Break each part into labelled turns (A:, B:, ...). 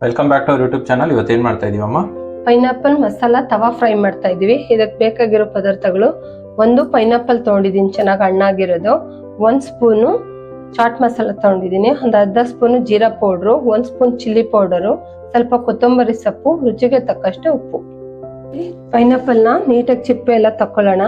A: Welcome back to our YouTube channel. ಇವತ್ತು ಏನ್ ಮಾಡ್ತಾ ಇದೀವಮ್ಮ?
B: ಪೈನಾಪಲ್ ಮಸಾಲಾ ತವಾ ಫ್ರೈ ಮಾಡ್ತಾ ಇದೀವಿ. ಇದಕ್ಕೆ ಬೇಕಾಗಿರೋ ಪದಾರ್ಥಗಳು: ಒಂದು ಪೈನಾಪಲ್ ತಗೊಂಡಿದ್ದೀನಿ ಚೆನ್ನಾಗಿ ಹಣ್ಣಾಗಿರೋದು, 1 ಸ್ಪೂನು ಚಾಟ್ ಮಸಾಲ ತಗೊಂಡಿದ್ದೀನಿ, ಒಂದು ಅರ್ಧ spoon jeera powder, 1 spoon chilli powder, ಸ್ವಲ್ಪ ಕೊತ್ತಂಬರಿ ಸೊಪ್ಪು, ರುಚಿಗೆ ತಕ್ಕಷ್ಟು ಉಪ್ಪು. ಪೈನಾಪಲ್ ನ ನೀಟಾಗಿ ಚಿಪ್ಪೆ ಎಲ್ಲ ತಕೊಳ್ಳೋಣ.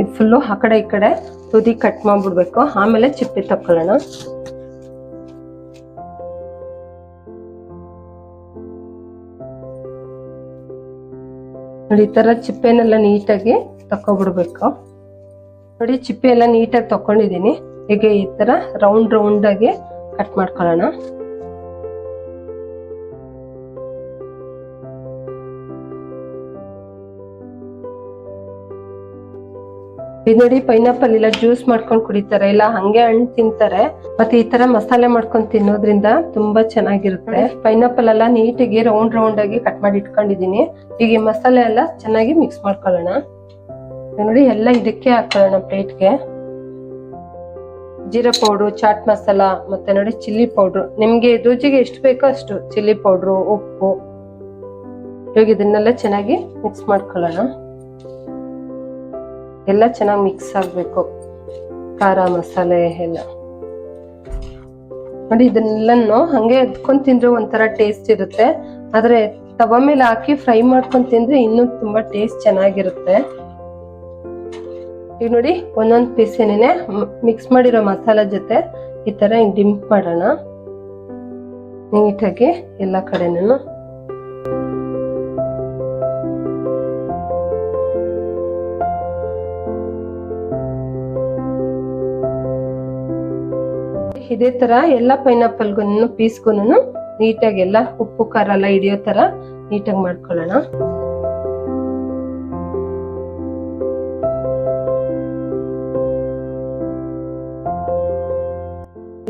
B: ಇದು ಫುಲ್ಲು ಆ ಕಡೆ ಈ ಕಡೆ ತುದಿ ಕಟ್ ಮಾಡ್ಬಿಡ್ಬೇಕು. ಆಮೇಲೆ ಚಿಪ್ಪೆ ತಕೊಳ್ಳೋಣ. ನೋಡಿ, ಈ ತರ ಚಿಪ್ಪೆನೆಲ್ಲ ನೀಟಾಗಿ ತಕೊಬಿಡ್ಬೇಕು. ನೋಡಿ, ಚಿಪ್ಪೆ ಎಲ್ಲ ನೀಟಾಗಿ ತಕೊಂಡಿದೀನಿ. ಈಗ ಈ ತರ ರೌಂಡ್ ಆಗಿ ಕಟ್ ಮಾಡ್ಕೊಳ್ಳೋಣ. ಇದು ನೋಡಿ, ಪೈನಾಪಲ್ ಇಲ್ಲ ಜ್ಯೂಸ್ ಮಾಡ್ಕೊಂಡು ಕುಡಿತಾರೆ, ಇಲ್ಲ ಹಂಗೆ ಹಣ್ಣು ತಿಂತಾರೆ. ಮತ್ತೆ ಈ ತರ ಮಸಾಲೆ ಮಾಡ್ಕೊಂಡು ತಿನ್ನೋದ್ರಿಂದ ತುಂಬಾ ಚೆನ್ನಾಗಿರುತ್ತೆ. ಪೈನಾಪಲ್ ಎಲ್ಲ ನೀಟಾಗಿ ರೌಂಡ್ ಆಗಿ ಕಟ್ ಮಾಡಿ ಇಟ್ಕೊಂಡಿದೀನಿ. ಈಗ ಈ ಮಸಾಲೆ ಎಲ್ಲ ಚೆನ್ನಾಗಿ ಮಿಕ್ಸ್ ಮಾಡ್ಕೊಳ್ಳೋಣ. ನೋಡಿ, ಎಲ್ಲ ಇದಕ್ಕೆ ಹಾಕೊಳ್ಳೋಣ ಪ್ಲೇಟ್ಗೆ. ಜೀರಾ ಪೌಡ್ರು, ಚಾಟ್ ಮಸಾಲ, ಮತ್ತೆ ನೋಡಿ ಚಿಲ್ಲಿ ಪೌಡ್ರು. ನಿಮ್ಗೆ ರುಚಿಗೆ ಎಷ್ಟು ಬೇಕೋ ಅಷ್ಟು ಚಿಲ್ಲಿ ಪೌಡ್ರು, ಉಪ್ಪು. ಇವಾಗ ಇದನ್ನೆಲ್ಲ ಚೆನ್ನಾಗಿ ಮಿಕ್ಸ್ ಮಾಡ್ಕೊಳ್ಳೋಣ. ಎಲ್ಲ ಚೆನ್ನಾಗಿ ಮಿಕ್ಸ್ ಆಗ್ಬೇಕು, ಖಾರ ಮಸಾಲೆ ಎಲ್ಲ. ನೋಡಿ, ಇದನ್ನೆಲ್ಲನು ಹಂಗೆ ಎತ್ಕೊಂಡ್ ತಿಂದ್ರೆ ಒಂಥರ ಟೇಸ್ಟ್ ಇರುತ್ತೆ, ಆದ್ರೆ ತವ ಮೇಲೆ ಹಾಕಿ ಫ್ರೈ ಮಾಡ್ಕೊಂಡ್ ತಿಂದ್ರೆ ಇನ್ನೂ ತುಂಬಾ ಟೇಸ್ಟ್ ಚೆನ್ನಾಗಿರುತ್ತೆ. ಈಗ ನೋಡಿ, ಒಂದೊಂದ್ ಪೀಸ್ ಏನೇನೆ ಮಿಕ್ಸ್ ಮಾಡಿರೋ ಮಸಾಲ ಜೊತೆ ಈ ತರ ಹಿಂಗ್ ಡಿಂಪ್ ಮಾಡೋಣ ನೀಟಾಗಿ ಎಲ್ಲ ಕಡೆನೂ. ಇದೇ ತರ ಎಲ್ಲ ಪೈನಾಪಲ್ಗೂ ಪೀಸ್ಗೂ ನೀಟಾಗಿ ಎಲ್ಲ ಉಪ್ಪು ಖಾರ ಎಲ್ಲ ಹಿಡಿಯೋ ತರ ನೀಟಾಗಿ ಮಾಡ್ಕೊಳ್ಳೋಣ.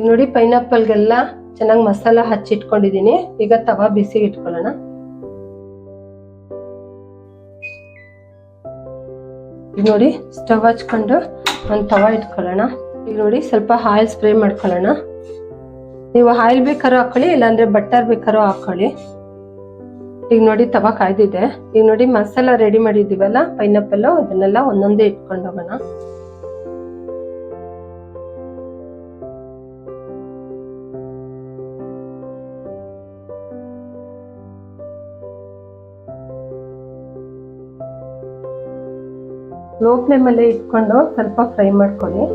B: ನೋಡಿ, ಪೈನಾಪಲ್ಗೆಲ್ಲ ಚೆನ್ನಾಗಿ ಮಸಾಲ ಹಚ್ಚಿಟ್ಕೊಂಡಿದೀನಿ. ಈಗ ತವಾ ಬಿಸಿ ಇಟ್ಕೊಳ್ಳೋಣ. ಈಗ ನೋಡಿ, ಸ್ಟವ್ ಹಚ್ಕೊಂಡು ಒಂದು ತವಾ ಇಟ್ಕೊಳ್ಳೋಣ. ಈಗ ನೋಡಿ, ಸ್ವಲ್ಪ ಆಯಿಲ್ ಸ್ಪ್ರೇ ಮಾಡ್ಕೊಳ್ಳೋಣ. ನೀವು ಆಯಿಲ್ ಬೇಕಾದ್ರೂ ಹಾಕೊಳ್ಳಿ, ಇಲ್ಲಾಂದ್ರೆ ಬಟರ್ ಬೇಕಾದ್ರೂ ಹಾಕೊಳ್ಳಿ. ಈಗ ನೋಡಿ, ತವಾ ಕಾಯ್ದಿದೆ. ಈಗ ನೋಡಿ, ಮಸಾಲ ರೆಡಿ ಮಾಡಿದೀವಲ್ಲ ಪೈನಾಪಲ್, ಅದನ್ನೆಲ್ಲ ಒಂದೊಂದೇ ಇಟ್ಕೊಂಡು ಹೋಗೋಣ. ಲೋ ಫ್ಲೇಮ್ ಅಲ್ಲೇ ಇಟ್ಕೊಂಡು ಸ್ವಲ್ಪ ಫ್ರೈ ಮಾಡ್ಕೊಳ್ಳಿ.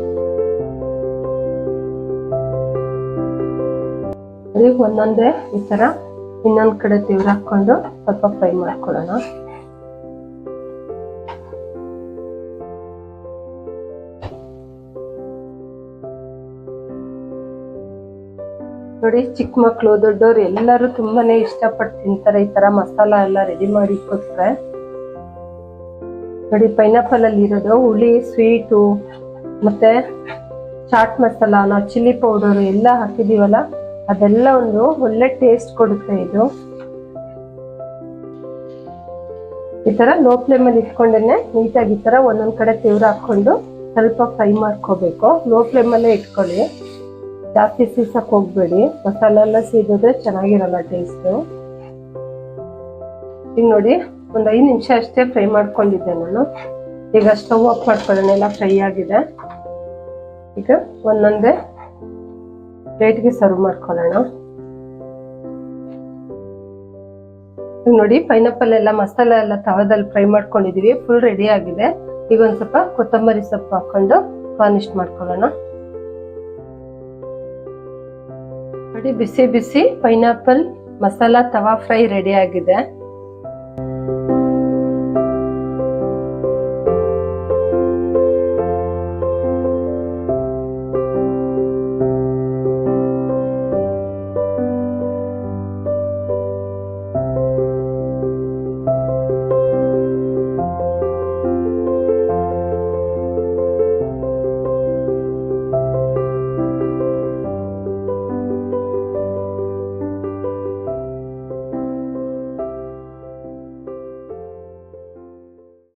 B: ಒಂದೊಂದೇ ಈ ತರ ಇನ್ನೊಂದ್ ಕಡೆ ತೀವ್ರ ಹಾಕೊಂಡು ಸ್ವಲ್ಪ ಫ್ರೈ ಮಾಡ್ಕೊಳ್ಳೋಣ. ನೋಡಿ, ಚಿಕ್ಕ ಮಕ್ಳು ದೊಡ್ಡವ್ರು ಎಲ್ಲರೂ ತುಂಬಾನೇ ಇಷ್ಟಪಟ್ಟು ತಿಂತಾರೆ ಈ ತರ ಮಸಾಲ ಎಲ್ಲ ರೆಡಿ ಮಾಡಿ ಕೊಟ್ರೆ. ನೋಡಿ, ಪೈನಾಪಲ್ ಅಲ್ಲಿ ಇರೋದು ಹುಳಿ, ಸ್ವೀಟು, ಮತ್ತೆ ಚಾಟ್ ಮಸಾಲ, ನಾವು ಚಿಲ್ಲಿ ಪೌಡರ್ ಎಲ್ಲ ಹಾಕಿದೀವಲ್ಲ, ಅದೆಲ್ಲ ಒಂದು ಒಳ್ಳೆ ಟೇಸ್ಟ್ ಕೊಡುತ್ತೆ. ಇದು ಈ ತರ ಲೋ ಫ್ಲೇಮ್ ಅಲ್ಲಿ ಇಟ್ಕೊಂಡೇನೆ ನೀಟಾಗಿ ಈ ತರ ಒಂದೊಂದ್ ಕಡೆ ತೀವ್ರ ಹಾಕೊಂಡು ಸ್ವಲ್ಪ ಫ್ರೈ ಮಾಡ್ಕೋಬೇಕು. ಲೋ ಫ್ಲೇಮ್ ಅಲ್ಲೇ ಇಟ್ಕೊಳ್ಳಿ, ಜಾಸ್ತಿ ಸೀಸಕ್ ಹೋಗ್ಬೇಡಿ. ಮಸಾಲೆ ಎಲ್ಲ ಸೀದಿದ್ರೆ ಚೆನ್ನಾಗಿರಲ್ಲ ಟೇಸ್ಟ್. ಈಗ ನೋಡಿ, ಒಂದ್ 5 ನಿಮಿಷ ಅಷ್ಟೇ ಫ್ರೈ ಮಾಡ್ಕೊಂಡಿದ್ದೆ ನಾನು. ಈಗ ಸ್ಟವ್ ಆಫ್ ಮಾಡ್ಕೊಳ್ಳೋಣ. ಎಲ್ಲ ಫ್ರೈ ಆಗಿದೆ. ಈಗ ಒಂದೊಂದೇ ಪ್ಲೇಟ್ಗೆ ಸರ್ವ್ ಮಾಡ್ಕೊಳ್ಳೋಣ. ಈಗ ನೋಡಿ, ಪೈನಾಪಲ್ ಎಲ್ಲ ಮಸಾಲ ಎಲ್ಲ ತವಾದಲ್ಲಿ ಫ್ರೈ ಮಾಡ್ಕೊಂಡಿದೀವಿ, ಫುಲ್ ರೆಡಿ ಆಗಿದೆ. ಈಗ ಒಂದ್ ಸ್ವಲ್ಪ ಕೊತ್ತಂಬರಿ ಸೊಪ್ಪು ಹಾಕೊಂಡು ಗಾರ್ನಿಶ್ ಮಾಡ್ಕೊಳ್ಳೋಣ. ನೋಡಿ, ಬಿಸಿ ಬಿಸಿ pineapple masala tawa fry ready ಆಗಿದೆ.